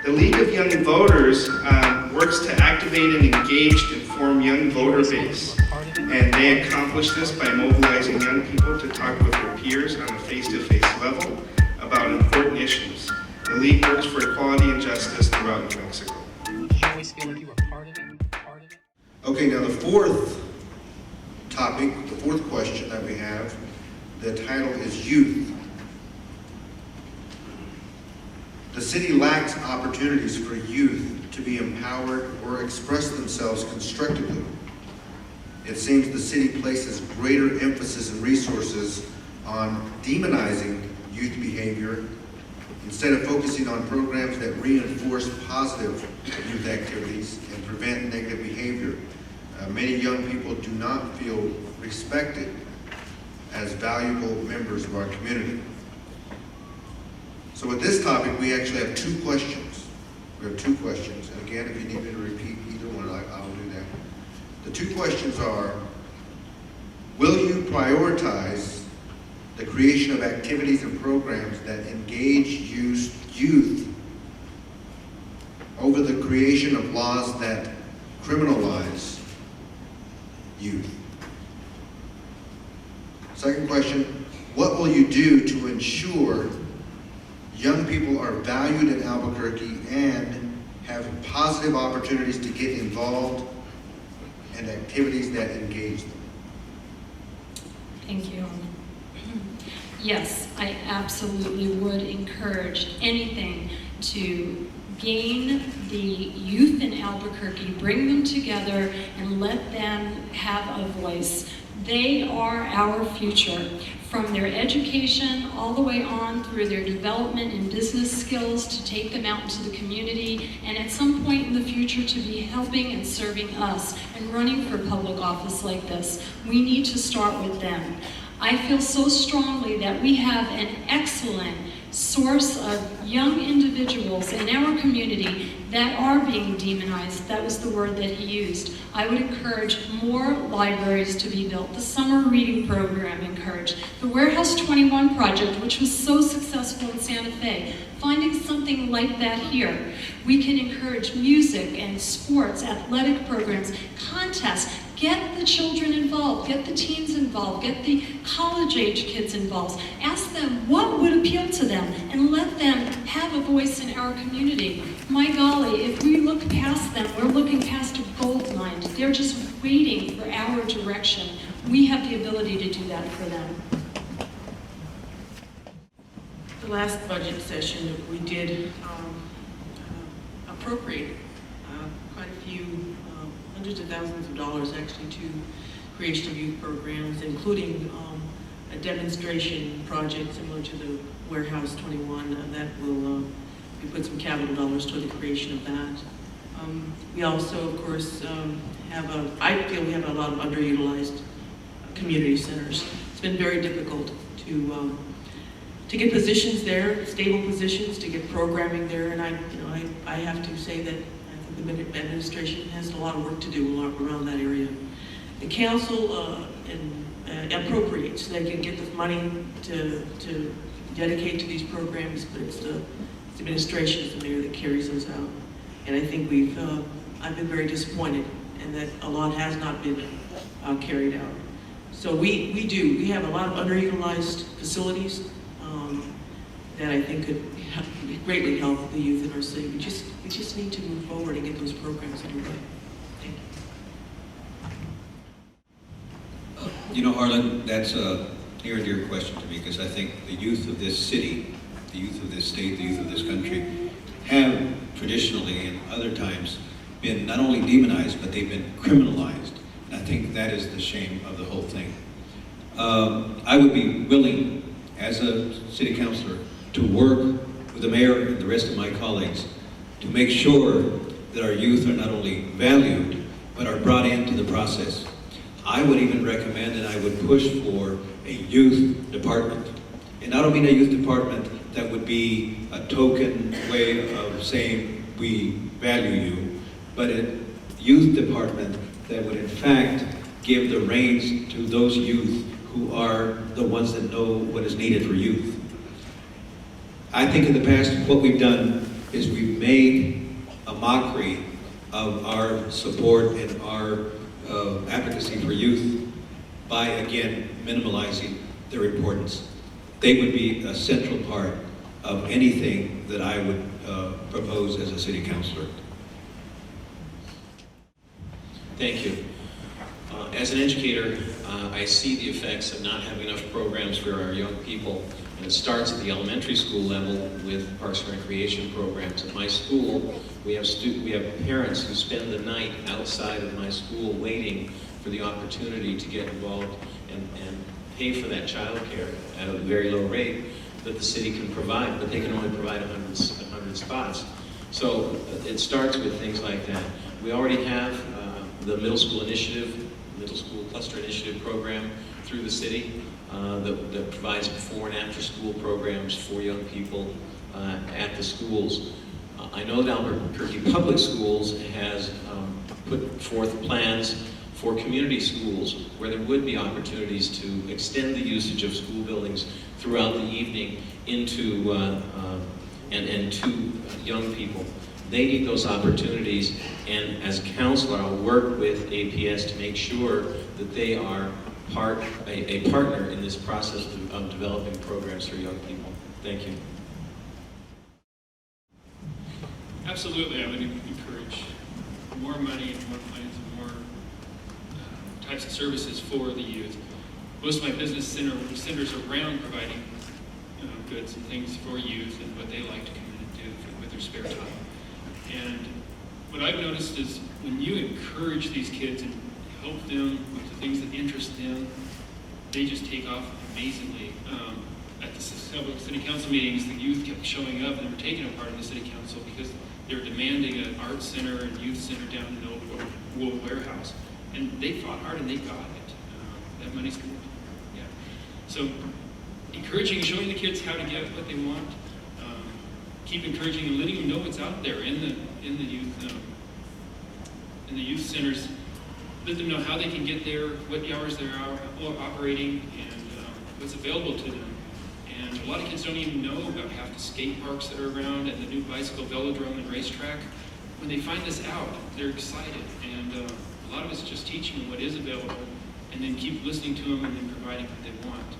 The League of Young Voters works to activate an engaged, informed young voter base. And they accomplish this by mobilizing young people to talk with their peers on a face-to-face level about important issues. The League works for equality and justice throughout New Mexico. Did you always feel like you were part of it? Okay, now the fourth topic, the fourth question that we have, the title is youth. The city lacks opportunities for youth to be empowered or express themselves constructively. It seems the city places greater emphasis and resources on demonizing youth behavior instead of focusing on programs that reinforce positive youth activities and prevent negative behavior. Many young people do not feel respected as valuable members of our community. So with this topic, we actually have two questions. We have two questions. And again, if you need me to repeat either one, I'll do that. The two questions are, will you prioritize the creation of activities and programs that engage youth over the creation of laws that criminalize youth? Second question, what will you do to ensure young people are valued in Albuquerque and have positive opportunities to get involved in activities that engage them? Thank you. Yes, I absolutely would encourage anything to gain the youth in Albuquerque, bring them together, and let them have a voice. They are our future, from their education all the way on through their development in business skills to take them out into the community, and at some point in the future to be helping and serving us and running for public office like this. We need to start with them. I feel so strongly that we have an excellent source of young individuals in our community that are being demonized. That was the word that he used. I would encourage more libraries to be built, the summer reading program encouraged, the Warehouse 21 project, which was so successful in Santa Fe, finding something like that here. We can encourage music and sports, athletic programs, contests. Get the children involved, get the teens involved, get the college-age kids involved. Ask them what would appeal to them and let them have a voice in our community. My golly, if we look past them, we're looking past a gold mine. They're just waiting for our direction. We have the ability to do that for them. The last budget session, we did appropriate quite a few hundreds of thousands of dollars actually to creation of youth programs, including a demonstration project similar to the Warehouse 21 that will we put some capital dollars toward the creation of that. We also, of course, I feel we have a lot of underutilized community centers. It's been very difficult to get positions there, stable positions, to get programming there, and I have to say that I think the administration has a lot of work to do around that area. The council appropriates so they can get the money to dedicate to these programs, but it's the administration, it's the mayor that carries those out. And I think I've been very disappointed in that a lot has not been carried out. So we have a lot of underutilized facilities that I think could greatly help the youth in our city. We just need to move forward and get those programs underway. Thank you. You know, Harlan, that's a near and dear question to me, because I think the youth of this city, the youth of this state, the youth of this country have traditionally and other times been not only demonized, but they've been criminalized. And I think that is the shame of the whole thing. I would be willing, as a city councilor, to work with the mayor and the rest of my colleagues to make sure that our youth are not only valued, but are brought into the process. I would even recommend and I would push for a youth department. And I don't mean a youth department that would be a token way of saying we value you, but a youth department that would in fact give the reins to those youth who are the ones that know what is needed for youth. I think in the past what we've done is we've made a mockery of our support and our advocacy for youth by, again, minimalizing their importance. They would be a central part of anything that I would propose as a city councilor. Thank you. As an educator, I see the effects of not having enough programs for our young people, and it starts at the elementary school level with Parks and Recreation programs. At my school, we have parents who spend the night outside of my school waiting for the opportunity to get involved and pay for that child care at a very low rate that the city can provide, but they can only provide 100 spots. So it starts with things like that. We already have the middle school initiative, middle school cluster initiative program through the city that provides before and after school programs for young people at the schools. I know that Albuquerque Public Schools has put forth plans for community schools where there would be opportunities to extend the usage of school buildings throughout the evening into and to young people. They need those opportunities, and as a counselor, I'll work with APS to make sure that they are a partner in this process of developing programs for young people. Thank you. Absolutely, I would encourage more money and more plans and more types of services for the youth. Most of my business centers around providing goods and things for youth and what they like to come in and do with their spare time. And what I've noticed is when you encourage these kids and help them with the things that interest them, they just take off amazingly. At the several city council meetings, the youth kept showing up and they were taking a part in the city council because they were demanding an art center and youth center down in the old wool warehouse. And they fought hard and they got it. That money's good. Yeah. So encouraging and showing the kids how to get what they want. Keep encouraging and letting them know what's out there in the youth centers. Let them know how they can get there, what hours they're operating, and what's available to them. And a lot of kids don't even know about half the skate parks that are around and the new bicycle velodrome and racetrack. When they find this out, they're excited. And a lot of it's just teaching them what is available and then keep listening to them and then providing what they want.